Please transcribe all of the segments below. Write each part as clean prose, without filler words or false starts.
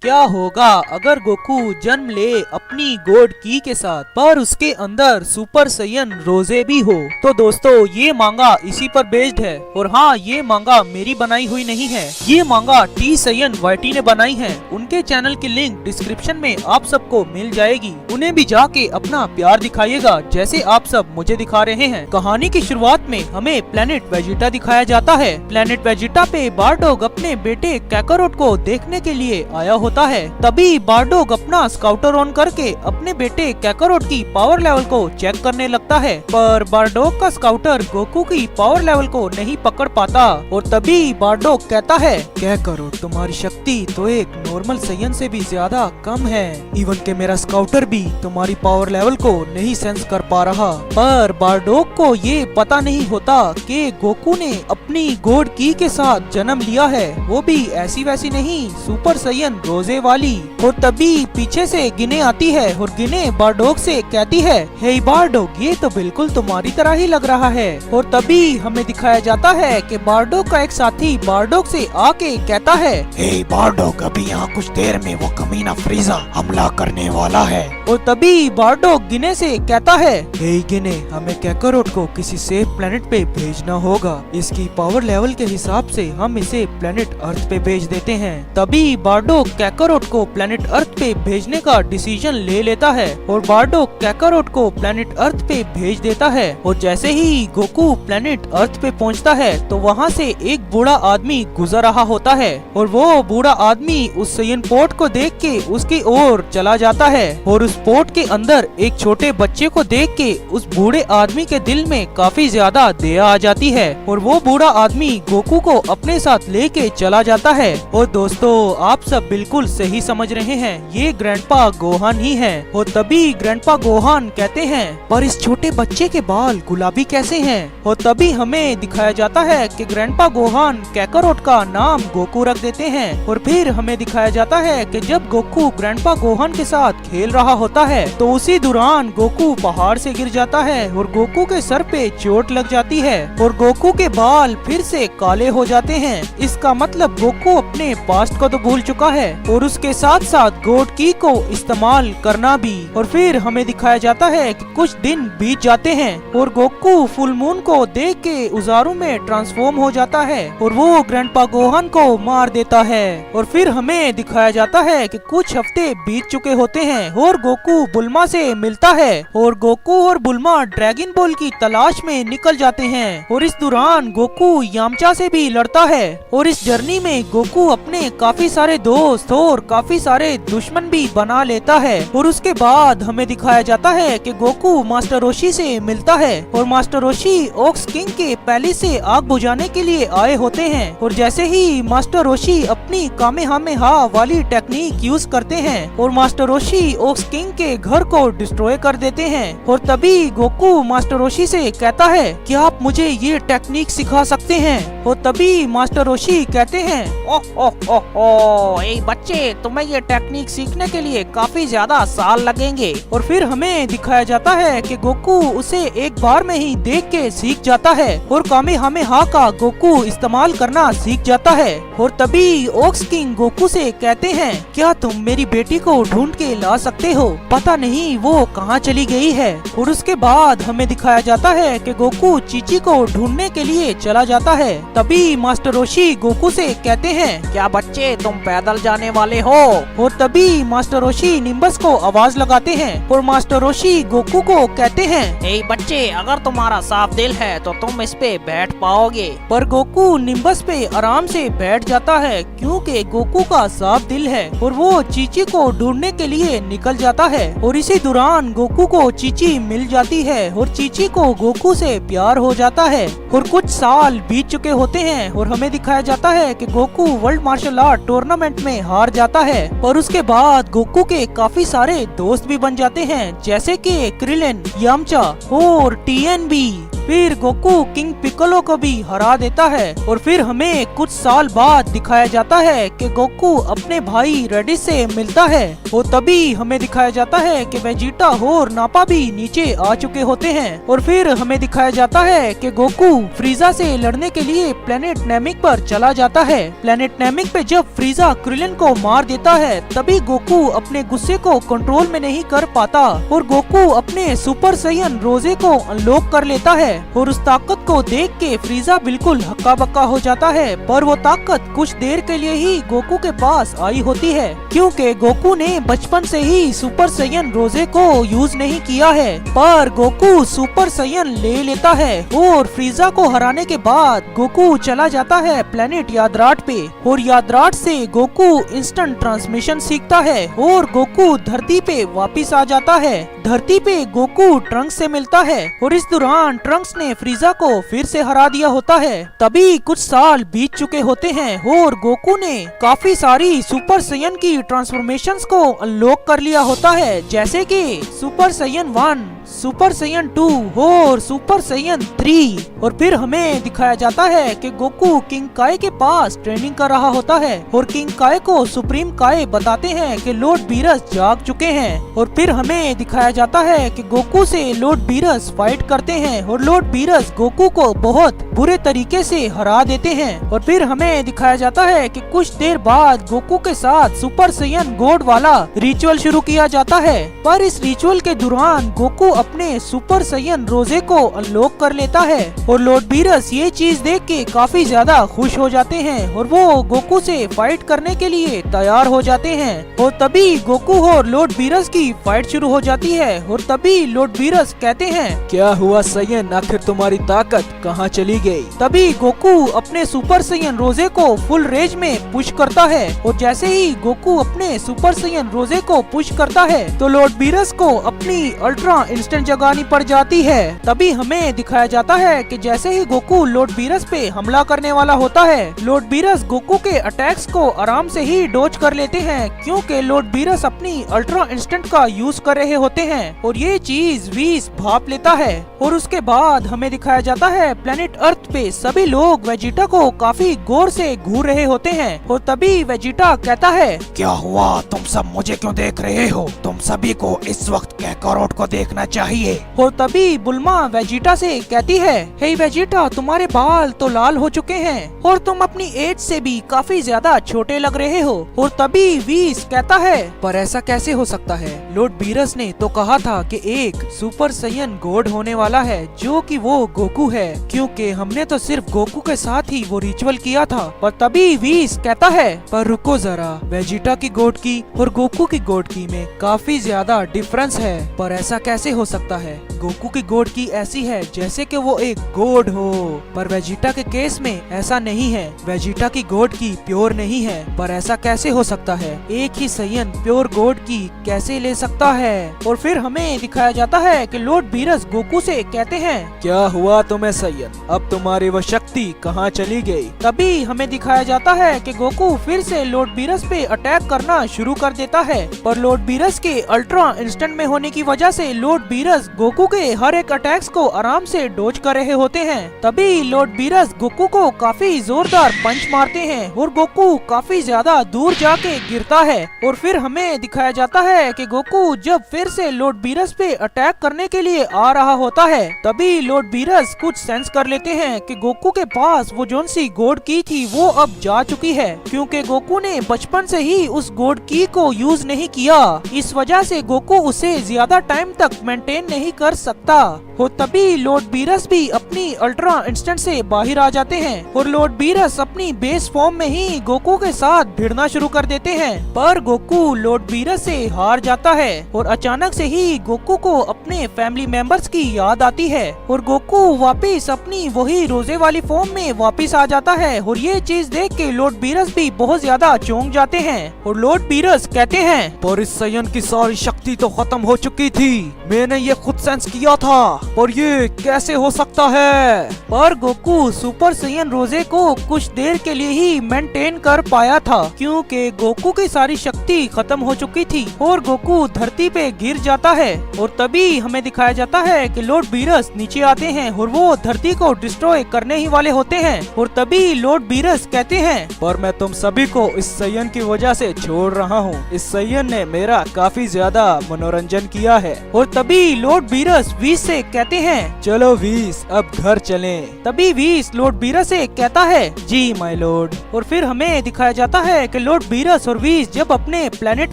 क्या होगा अगर गोकू जन्म ले अपनी गॉड की के साथ, पर उसके अंदर सुपर सैयन रोजे भी हो। तो दोस्तों ये मांगा इसी पर बेस्ड है। और हाँ, ये मांगा मेरी बनाई हुई नहीं है, ये मांगा टी सैयन वाईटी ने बनाई है। उनके चैनल की लिंक डिस्क्रिप्शन में आप सबको मिल जाएगी। उन्हें भी जाके अपना प्यार दिखाइएगा जैसे आप सब मुझे दिखा रहे हैं। कहानी की शुरुआत में हमें प्लेनेट वेजिटा दिखाया जाता है। प्लेनेट वेजिटा पे बारडॉग अपने बेटे कैकारोट को देखने के लिए आया होता है। तभी बारडॉग अपना स्काउटर ऑन करके अपने बेटे कैकारोट की पावर लेवल को चेक करने लगता है, पर बारडॉग का स्काउटर गोकू की पावर लेवल को नहीं पकड़ पाता। और तभी बारडॉग कहता है, कैकारोट तुम्हारी शक्ति तो एक नॉर्मल सैयन से भी ज्यादा कम है। इवन के मेरा स्काउटर भी तुम्हारी पावर लेवल को नहीं सेंस कर पा रहा। पर बारडॉग को ये पता नहीं होता कि गोकू ने अपनी गॉड की के साथ जन्म लिया है, वो भी ऐसी वैसी नहीं, सुपर सैयन रोजे वाली। और तभी पीछे से गिने आती है और गिने बारडॉग से कहती है, हे बारडॉग ये तो बिल्कुल तुम्हारी तरह ही लग रहा है। और तभी हमें दिखाया जाता है कि बारडॉग का एक साथी बारडॉग से आके कहता है, हे बारडॉग अभी यहाँ कुछ देर में वो कमीना फ्रीजा हमला करने वाला है। और तभी बारडॉग गिने से कहता है, हे गिने हमें कैकारोट को किसी सेफ प्लेनेट पे भेजना होगा। इसकी पावर लेवल के हिसाब से हम इसे प्लेनेट अर्थ पे भेज देते हैं। तभी बारडॉग कैकारोट को प्लेनेट अर्थ पे भेजने का डिसीजन ले लेता है और बारडॉग कैकारोट को प्लेनेट अर्थ पे भेज देता है। और जैसे ही गोकू प्लेनेट अर्थ पे पहुंचता है तो वहां से एक बूढ़ा आदमी गुजर रहा होता है और वो बूढ़ा आदमी उस सैयन पोर्ट को देख के उसकी ओर चला जाता है। और उस पोर्ट के अंदर एक छोटे बच्चे को देख के उस बूढ़े आदमी के दिल में काफी ज्यादा दया आ जाती है और वो बूढ़ा आदमी गोकू को अपने साथ लेके चला जाता है। और दोस्तों आप सब बिल्कुल सही समझ रहे हैं, ये ग्रैंडपा गोहान ही है। और तभी ग्रैंडपा गोहान कहते हैं, पर इस छोटे बच्चे के बाल गुलाबी कैसे हैं? और तभी हमें दिखाया जाता है कि ग्रैंडपा गोहान कैकारोट का नाम गोकू रख देते हैं। और फिर हमें दिखाया जाता है कि जब गोकू ग्रैंडपा गोहान के साथ खेल रहा होता है तो उसी दौरान गोकू पहाड़ से गिर जाता है और गोकू के सर पे चोट लग जाती है और गोकू के बाल फिर से काले हो जाते हैं। इसका मतलब गोकू अपने पास्ट को तो भूल चुका है और उसके साथ साथ गॉड की को इस्तेमाल करना भी। और फिर हमें दिखाया जाता है कि कुछ दिन बीत जाते हैं और गोकू फुल मून को देख के उजारू में ट्रांसफॉर्म हो जाता है और वो ग्रैंडपा गोहान को मार देता है। और फिर हमें दिखाया जाता है कि कुछ हफ्ते बीत चुके होते हैं और गोकू बुल्मा से मिलता है और गोकू और बुल्मा ड्रैगन बॉल की तलाश में निकल जाते हैं। और इस दौरान गोकू यामचा से भी लड़ता है और इस जर्नी में गोकू अपने काफी सारे दोस्त और काफी सारे दुश्मन भी बना लेता है। और उसके बाद हमें दिखाया जाता है कि गोकू मास्टर रोशी से मिलता है और मास्टर रोशी ओक्स किंग के पैलेस से आग बुझाने के लिए आए होते हैं। और जैसे ही मास्टर रोशी अपनी कामेहामेहा वाली टेक्निक यूज करते हैं और मास्टर रोशी ओक्स किंग के घर को डिस्ट्रॉय कर देते हैं। और तभी गोकू मास्टर रोशी से कहता है, क्या आप मुझे ये टेक्निक सिखा सकते हैं? और तभी मास्टर रोशी कहते हैं, ओह ओह ओह ओह, ए बच्चे तुम्हें ये टेक्निक सीखने के लिए काफी ज्यादा साल लगेंगे। और फिर हमें दिखाया जाता है कि गोकू उसे एक बार में ही देख के सीख जाता है और कामेहामेहा का गोकू इस्तेमाल करना सीख जाता है। और तभी ओक्स किंग गोकू से कहते हैं, क्या तुम मेरी बेटी को ढूंढ के ला सकते हो? पता नहीं वो कहाँ चली गई है। और उसके बाद हमें दिखाया जाता है कि गोकू चीची को ढूंढने के लिए चला जाता है। तभी मास्टर रोशी गोकू से कहते हैं, क्या बच्चे तुम पैदल जाने वाले हो? और तभी मास्टर रोशी निम्बस को आवाज लगाते हैं और मास्टर रोशी गोकू को कहते हैं, ए बच्चे अगर तुम्हारा साफ दिल है तो तुम इस पे बैठ पाओगे। पर गोकू निम्बस पे आराम से बैठ जाता है क्योंकि गोकू का साफ दिल है और वो चीची को ढूंढने के लिए निकल जाता है। और इसी दौरान गोकू को चीची मिल जाती है और चीची को गोकू से प्यार हो जाता है। और कुछ साल बीत चुके होते हैं और हमें दिखाया जाता है कि Goku world martial art tournament में हार जाता है। और उसके बाद गोकू के काफी सारे दोस्त भी बन जाते हैं जैसे कि क्रिलिन, यामचा और टीएनबी। फिर गोकू किंग पिकोलो को भी हरा देता है और फिर हमें कुछ साल बाद दिखाया जाता है कि गोकू अपने भाई रेडिस से मिलता है और तभी हमें दिखाया जाता है कि वेजिटा और नापा भी नीचे आ चुके होते हैं और फिर हमें दिखाया जाता है कि गोकू फ्रीजा से लड़ने के लिए प्लेनेट नेमिक पर चला जाता है। प्लेनेट नेमिक पे जब फ्रीजा क्रिलिन को मार देता है तभी गोकू अपने गुस्से को कंट्रोल में नहीं कर पाता और गोकू अपने सुपर सैयन रोजे को अनलॉक कर लेता है और उस ताकत को देख के फ्रीजा बिल्कुल हक्का बक्का हो जाता है। पर वो ताकत कुछ देर के लिए ही गोकू के पास आई होती है क्योंकि गोकू ने बचपन से ही सुपर सैयन रोजे को यूज नहीं किया है। पर गोकू सुपर सैयन ले लेता है और फ्रीजा को हराने के बाद गोकू चला जाता है प्लेनेट यादराट पे और यादराट से गोकू इंस्टेंट ट्रांसमिशन सीखता है और गोकू धरती पे वापिस आ जाता है। धरती पे गोकू ट्रंक्स से मिलता है और इस दौरान ट्रंक्स ने फ्रीजा को फिर से हरा दिया होता है। तभी कुछ साल बीत चुके होते हैं और गोकू ने काफी सारी सुपर सैयन की ट्रांसफॉर्मेशंस को अनलॉक कर लिया होता है जैसे कि सुपर सैयन 1, सुपर सैयन 2 और सुपर सैयन 3 और फिर हमें दिखाया जाता है कि गोकू किंग काय के पास ट्रेनिंग कर रहा होता है और किंग काय को सुप्रीम काय बताते हैं कि लॉर्ड बीरस जाग चुके हैं और फिर हमें दिखाया जाता है कि गोकू से लॉर्ड बीरस फाइट करते हैं और लॉर्ड बीरस गोकू को बहुत बुरे तरीके से हरा देते हैं और फिर हमें दिखाया जाता है कि कुछ देर बाद गोकू के साथ सुपर सैयन गॉड वाला रिचुअल शुरू किया जाता है। पर इस रिचुअल के दौरान गोकू अपने सुपर सैयन रोजे को अनलॉक कर लेता है और लॉर्ड बीरस ये चीज देख के काफी ज्यादा खुश हो जाते हैं और वो गोकू से फाइट करने के लिए तैयार हो जाते हैं और तभी गोकू और लॉर्ड बीरस की फाइट शुरू हो जाती है और तभी लॉर्ड बीरस कहते हैं, क्या हुआ सैयन, आखिर तुम्हारी ताकत कहाँ चली गई? तभी गोकू अपने सुपर सैयन रोजे को फुल रेंज में पुश करता है और जैसे ही गोकू अपने सुपर सैयन रोजे को पुश करता है तो लॉर्ड बीरस को अपनी अल्ट्रा इंस्टेंट जगानी पड़ जाती है। तभी हमें दिखाया जाता है कि जैसे ही गोकू लॉर्ड बीरस पे हमला करने वाला होता है लॉर्ड बीरस गोकू के अटैक्स को आराम से ही डॉज कर लेते हैं क्योंकि लॉर्ड बीरस अपनी अल्ट्रा इंस्टेंट का यूज कर रहे होते हैं और ये चीज वीस भाप लेता है और उसके बाद हमें दिखाया जाता है प्लेनेट अर्थ पे सभी लोग वेजिटा को काफी गौर से घूर रहे होते हैं और तभी वेजिटा कहता है, क्या हुआ, तुम सब मुझे क्यों देख रहे हो? तुम सभी को इस वक्त कैकारोट को देखना चाहिए। और तभी बुल्मा वेजिटा से कहती है, हे वेजिटा, तुम्हारे बाल तो लाल हो चुके हैं और तुम अपनी एज से भी काफी ज्यादा छोटे लग रहे हो। और तभी वीस कहता है, पर ऐसा कैसे हो सकता है? लॉर्ड बीरस ने तो कहा था कि एक सुपर सैयन गॉड होने वाला है जो कि वो गोकू है क्योंकि हमने तो सिर्फ गोकू के साथ ही वो रिचुअल किया था। पर तभी वीस कहता है, पर रुको जरा, वेजिटा की गॉड की और गोकू की गॉड की में काफी ज्यादा डिफरेंस है। पर ऐसा कैसे हो सकता है? गोकू की गॉड की ऐसी है जैसे कि वो एक गॉड हो, पर वेजिटा के केस में ऐसा नहीं है। वेजिटा की गॉड की प्योर नहीं है। पर ऐसा कैसे हो सकता है? एक ही सैयन प्योर गॉड की कैसे ले सकता है? और फिर हमें दिखाया जाता है कि लॉर्ड बीरस गोकू से कहते हैं, क्या हुआ तुम्हें सैयन, अब तुम्हारी वो शक्ति कहाँ चली गई? तभी हमें दिखाया जाता है कि गोकू फिर से लॉर्ड बीरस पे अटैक करना शुरू कर देता है पर लॉर्ड बीरस के अल्ट्रा इंस्टेंट में होने की वजह से लॉर्ड बीरस गोकू के हर एक अटैक्स को आराम से डोज कर रहे होते हैं। तभी लॉर्ड बीरस गोकू को काफी जोरदार पंच मारते हैं और गोकू काफी ज्यादा दूर जाके गिरता है। और फिर हमें दिखाया जाता है कि गोकू जब फिर से लॉर्ड बीरस पे अटैक करने के लिए आ रहा होता है तभी लॉर्ड बीरस कुछ सेंस कर लेते हैं कि गोकू के पास वो जोन सी गॉड की थी वो अब जा चुकी है क्योंकि गोकू ने बचपन से ही उस गॉड की को यूज नहीं किया। इस वजह से गोकू उसे ज्यादा टाइम तक मेंटेन नहीं कर सकता। और तभी लॉर्ड बीरस भी अपनी अल्ट्रा इंस्टेंट से बाहर आ जाते हैं और लॉर्ड बीरस अपनी बेस फॉर्म में ही गोकू के साथ भिड़ना शुरू कर देते हैं। पर गोकू लॉर्ड बीरस से हार जाता है और अचानक से ही गोकू को अपने फैमिली मेंबर्स की याद आती है और गोकू वापस अपनी वही रोजे वाली फॉर्म में वापस आ जाता है। और ये चीज देख के लॉर्ड बीरस भी बहुत ज्यादा चौंक जाते हैं और लॉर्ड बीरस कहते हैं, पर इस सैयन की सारी शक्ति तो खत्म हो चुकी थी, मैंने ये खुद सेंस किया था, पर ये कैसे हो सकता है? पर गोकू सुपर सैयन रोजे को कुछ देर के लिए ही मेंटेन कर पाया था, क्योंकि गोकू की सारी शक्ति खत्म हो चुकी थी और गोकू धरती पे गिर जाता है। और तभी हमें दिखाया जाता है कि लॉर्ड बीरस नीचे आते हैं और वो धरती को डिस्ट्रॉय करने ही वाले होते हैं। और तभी लॉर्ड बीरस कहते हैं, पर मैं तुम सभी को इस सैयन की वजह से छोड़ रहा हूँ। इस सैयन ने मेरा काफी ज्यादा मनोरंजन किया है। और तभी लॉर्ड बीरस वीस से कहते हैं, चलो वीस अब घर चलें। तभी वीस लॉर्ड बीरस से कहता है, जी माय लॉर्ड। और फिर हमें दिखाया जाता है कि लॉर्ड बीरस और वीस जब अपने प्लेनेट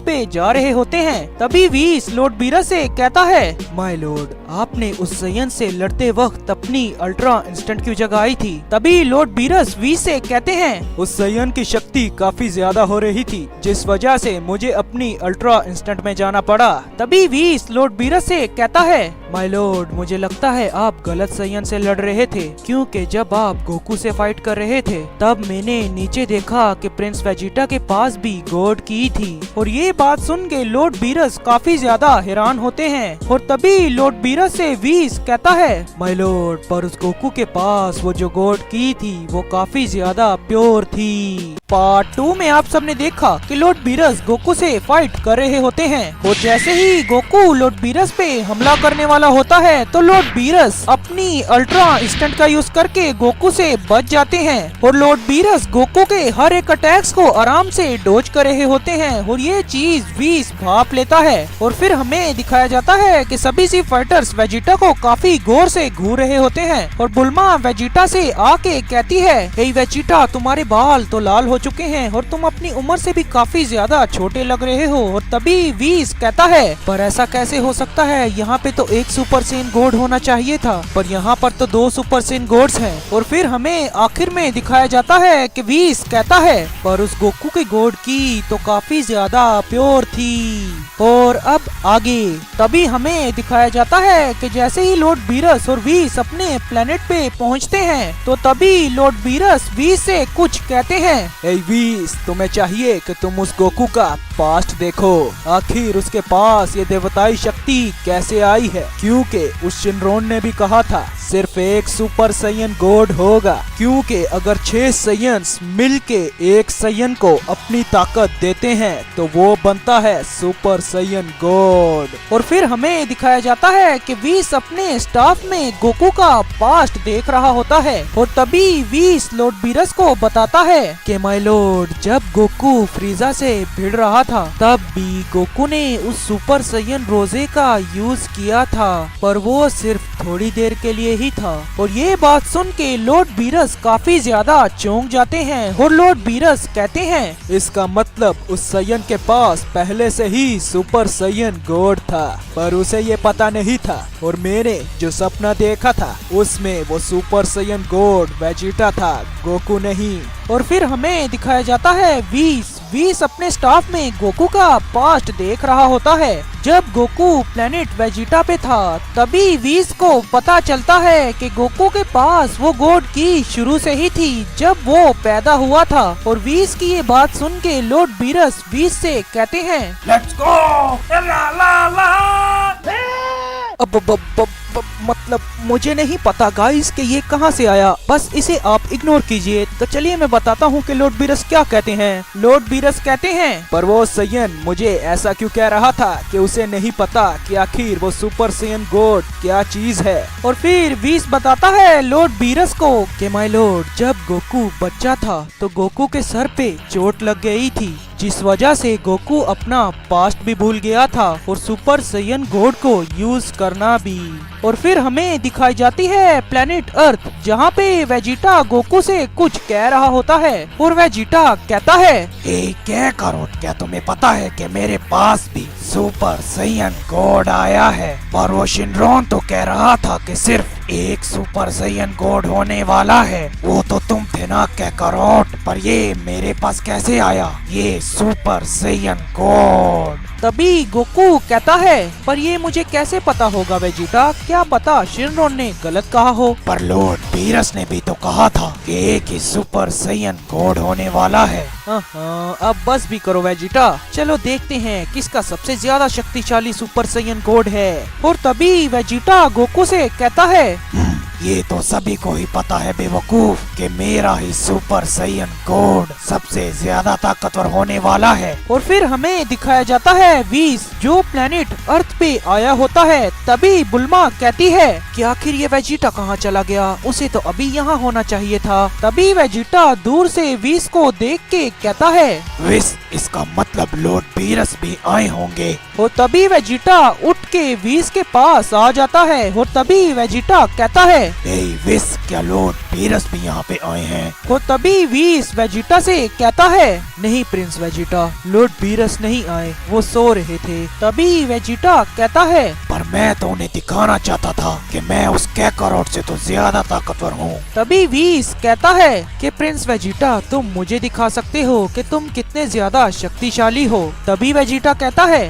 पे जा रहे होते हैं, तभी वीस लॉर्ड बीरस से कहता है, माय लॉर्ड आपने उस सैयन से लड़ते वक्त अपनी अल्ट्रा इंस्टेंट क्यों जगाई थी? तभी लॉर्ड बीरस वीस से कहते हैं, उस सैयन की शक्ति काफी ज्यादा हो रही थी, जिस वजह से मुझे अपनी अल्ट्रा इंस्टेंट में जाना पड़ा। तभी वीस लॉर्ड बीरस से कहता है, माय लॉर्ड मुझे लगता है आप गलत सैयन से लड़ रहे थे, क्योंकि जब आप गोकू से फाइट कर रहे थे तब मैंने नीचे देखा कि प्रिंस वेजिटा के पास भी गॉड की थी। और ये बात सुन के लॉर्ड बीरस काफी ज्यादा हैरान होते हैं। और तभी लॉर्ड बीरस से वीस कहता है, माय लॉर्ड पर उस गोकू के पास वो जो गॉड की थी वो काफी ज्यादा प्योर थी। पार्ट 2 में आप सबने देखा कि लॉर्ड बीरस गोकू से फाइट कर रहे होते हैं और जैसे ही गोकू लॉर्ड बीरस पे हमला करने वाला होता है तो लॉर्ड बीरस अपनी अल्ट्रा इंस्टेंट का यूज करके गोकू से बच जाते हैं। और लॉर्ड बीरस गोकू के हर एक अटैक्स को आराम से डोज कर रहे होते हैं और ये चीज वीस भाप लेता है। और फिर हमें दिखाया जाता है कि सभी सी फाइटर्स वेजिटा को काफी गौर से घूर रहे होते हैं और बुल्मा वेजिटा से आके कहती है, हे वेजिटा तुम्हारे बाल तो लाल हो चुके हैं और तुम अपनी उम्र से भी काफी ज्यादा छोटे लग रहे हो। और तभी वीस कहता है, पर ऐसा कैसे हो सकता है? यहाँ पे तो एक सुपर सेन गॉड होना चाहिए था, पर यहाँ पर तो 2 सुपर सेन गॉड्स हैं। और फिर हमें आखिर में दिखाया जाता है कि वीस कहता है, पर उस गोकू के गॉड की तो काफी ज्यादा प्योर थी। और अब आगे तभी हमें दिखाया जाता है कि जैसे ही लॉर्ड बीरस और वीस अपने प्लेनेट पे पहुँचते हैं तो तभी लॉर्ड बीरस वीस से कुछ कहते हैं, ए वीस तुम्हें चाहिए कि तुम उस गोकू का पास्ट देखो, आखिर उसके पास ये देवताई शक्ति कैसे आई है, क्योंकि उस शिनरोन ने भी कहा था सिर्फ एक सुपर सैयन गॉड होगा, क्योंकि अगर 6 सैयन्स मिलके एक सैयन को अपनी ताकत देते हैं तो वो बनता है सुपर सैयन गॉड। और फिर हमें दिखाया जाता है कि वीस अपने स्टाफ में गोकू का पास्ट देख रहा होता है और तभी वीस लॉर्ड बीरस को बताता है कि माय लॉर्ड जब गोकू फ्रीजा से भिड़ रहा था तब भी गोकू ने उस सुपर सैयन रोजे का यूज किया था, पर वो सिर्फ थोड़ी देर के लिए ही था। और ये बात सुन के लॉर्ड बीरस काफी ज्यादा चौंक जाते हैं और लॉर्ड बीरस कहते हैं, इसका मतलब उस सैयन के पास पहले से ही सुपर सैयन गॉड था, पर उसे ये पता नहीं था और मैंने जो सपना देखा था उसमें वो सुपर सैयन गॉड वेजिटा था, गोकू नहीं। और फिर हमें दिखाया जाता है वीस अपने स्टाफ में गोकू का पास्ट देख रहा होता है। जब गोकू प्लेनेट वेजिटा पे था तभी वीस को पता चलता है कि गोकू के पास वो गॉड की शुरू से ही थी जब वो पैदा हुआ था। और वीस की ये बात सुन के लॉर्ड बीरस वीस से कहते हैं, लेट्स गो ला ला ला। मतलब मुझे नहीं पता गाइस कि ये कहाँ से आया, बस इसे आप इग्नोर कीजिए। तो चलिए मैं बताता हूँ कि लॉर्ड बीरस क्या कहते हैं। लॉर्ड बीरस कहते हैं, पर वो सैयन मुझे ऐसा क्यों कह रहा था कि उसे नहीं पता कि आखिर वो सुपर सैयन गॉड क्या चीज है। और फिर वीस बताता है लॉर्ड बीरस को कि माय लॉर्ड जब गोकू बच्चा था तो गोकू के सर पे चोट लग गई थी, जिस वजह से गोकू अपना पास्ट भी भूल गया था और सुपर सैयन गॉड को यूज करना भी। और फिर हमें दिखाई जाती है प्लेनेट अर्थ, जहाँ पे वेजिटा गोकू से कुछ कह रहा होता है और वेजिटा कहता है, क्या करो, क्या तुम्हें पता है कि मेरे पास भी सुपर सैयन गॉड आया है, पर वो शिनरोन तो कह रहा था कि सिर्फ एक सुपर सैयन गॉड होने वाला है, वो तो तुम थे ना कैकरोट, पर ये मेरे पास कैसे आया ये सुपर सैयन गॉड। तभी गोकू कहता है, पर ये मुझे कैसे पता होगा वेजिटा, क्या पता शिनरॉन ने गलत कहा हो। पर लॉर्ड बीरस ने भी तो कहा था कि एक ही सुपर सैयन गॉड होने वाला है। अब बस भी करो वेजिटा, चलो देखते हैं किसका सबसे ज्यादा शक्तिशाली सुपर सैयन गॉड है। और तभी वेजिटा गोकू से कहता है, ये तो सभी को ही पता है बेवकूफ कि मेरा ही सुपर सैयन गॉड सबसे ज्यादा ताकतवर होने वाला है। और फिर हमें दिखाया जाता है वीस, जो प्लेनेट अर्थ पे आया होता है। तभी बुल्मा कहती है कि आखिर ये वेजिटा कहाँ चला गया, उसे तो अभी यहाँ होना चाहिए था। तभी वेजिटा दूर से वीस को देख के कहता है, विस, इसका मतलब लॉर्ड बीरस भी आए होंगे। और तभी वेजिटा उठ के वीस के पास आ जाता है। और तभी वेजिटा कहता है, विस, क्या लॉर्ड बीरस भी यहाँ पे आए हैं? और तभी वीस वेजिटा से कहता है, नहीं प्रिंस वेजिटा, लॉर्ड बीरस नहीं आए, वो सो रहे थे। तभी वेजिटा कहता है, पर मैं तो उन्हें दिखाना चाहता था कि मैं उस कैकारोट से तो ज्यादा ताकतवर हूँ। तभी वीस कहता है कि प्रिंस वेजिटा, तुम मुझे दिखा सकते हो कि तुम कितने ज्यादा शक्तिशाली हो। तभी वेजिटा कहता है,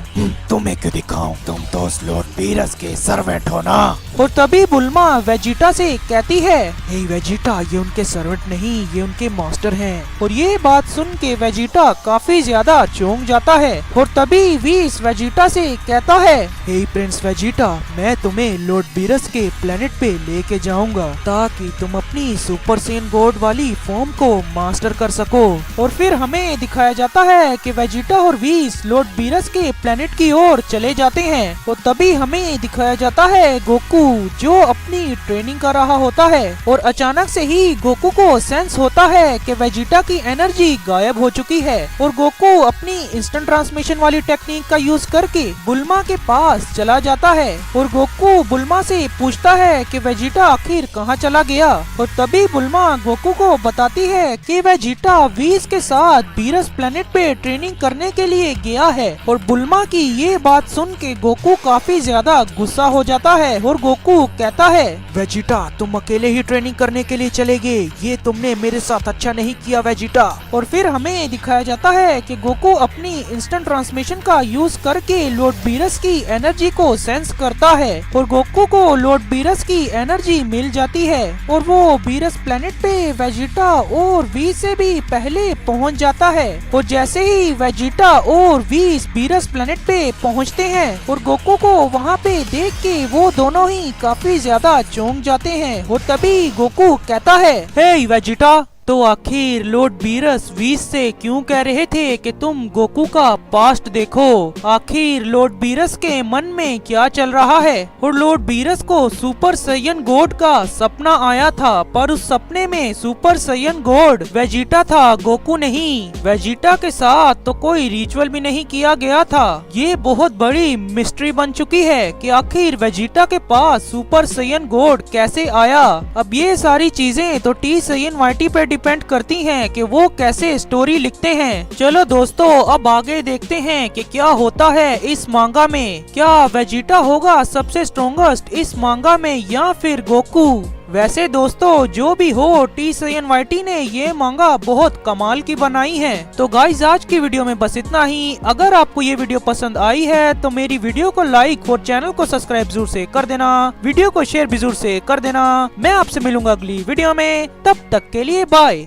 तुम्हें क्यों दिखाऊं, तुम तो उस लॉर्ड बीरस के सर्वेंट हो ना। और तभी बुल्मा वेजिटा से कहती है, हे वेजिटा, ये उनके सर्वेंट नहीं, ये उनके मास्टर हैं। और ये बात सुन के वेजिटा काफी ज्यादा चौंक जाता है। और तभी वीस वेजिटा से कहता है, हे प्रिंस वेजिटा, मैं तुम्हें लॉर्ड बीरस के प्लेनेट पे लेके जाऊंगा ताकि तुम अपनी सुपर सैयन गॉड वाली फॉर्म को मास्टर कर सको। और फिर हमें दिखाया जाता है कि वेजिटा और वीस लॉर्ड बीरस के प्लेनेट की ओर चले जाते हैं। और तभी हमें दिखाया जाता है गोकू, जो अपनी ट्रेनिंग कर रहा होता है। और अचानक से ही गोकू को सेंस होता है कि वेजिटा की एनर्जी गायब हो चुकी है। और गोकू अपनी इंस्टेंट ट्रांसमिशन वाली टेक्निक का यूज करके बुल्मा के पास चला जाता है। और गोकू बुल्मा से पूछता है कि वेजिटा आखिर कहाँ चला गया। और तभी बुल्मा गोकू को बताती है कि वेजिटा वीस के साथ बीरस प्लेनेट पे ट्रेनिंग करने के लिए गया है। और बुल्मा की ये बात सुन के गोकू काफी ज्यादा गुस्सा हो जाता है। और गोकू कहता है, वेजिटा, तुम अकेले ही ट्रेनिंग करने के लिए चले गए, ये तुमने मेरे साथ अच्छा नहीं किया वेजिटा। और फिर हमें दिखाया जाता है कि गोकू अपनी इंस्टेंट ट्रांसमिशन का यूज करके लॉर्ड बीरस की एनर्जी को सेंस करता है। और गोकू को लॉर्ड बीरस की एनर्जी मिल जाती है। और वो बीरस प्लेनेट पे वेजिटा और वीस से भी पहले पहुंच जाता है। और जैसे ही वेजिटा और वीस बीरस प्लेनेट पे पहुंचते हैं और गोकू को वहां पे देख के वो दोनों ही काफी ज्यादा चौंक जाते हैं। और तभी गोकू कहता है, हे वेजिटा, तो आखिर लॉर्ड बीरस वीस से क्यों कह रहे थे कि तुम गोकू का पास्ट देखो? आखिर लॉर्ड बीरस के मन में क्या चल रहा है? और लॉर्ड बीरस को सुपर सैयन गॉड का सपना आया था, पर उस सपने में सुपर सैयन गॉड वेजिटा था, गोकू नहीं। वेजिटा के साथ तो कोई रिचुअल भी नहीं किया गया था। ये बहुत बड़ी मिस्ट्री बन चुकी है कि आखिर वेजिटा के पास सुपर सैयन गॉड कैसे आया। अब ये सारी चीजें तो टी सैयन वाईटी पे डिपेंड करती हैं कि वो कैसे स्टोरी लिखते हैं। चलो दोस्तों, अब आगे देखते हैं कि क्या होता है इस मांगा में। क्या वेजिटा होगा सबसे स्ट्रॉन्गेस्ट इस मांगा में या फिर गोकू? वैसे दोस्तों, जो भी हो, टी सैयन वाईटी ने ये मांगा बहुत कमाल की बनाई है। तो गाइज, आज की वीडियो में बस इतना ही। अगर आपको ये वीडियो पसंद आई है तो मेरी वीडियो को लाइक और चैनल को सब्सक्राइब जरूर से कर देना, वीडियो को शेयर भी जरूर से कर देना। मैं आपसे मिलूंगा अगली वीडियो में, तब तक के लिए बाय।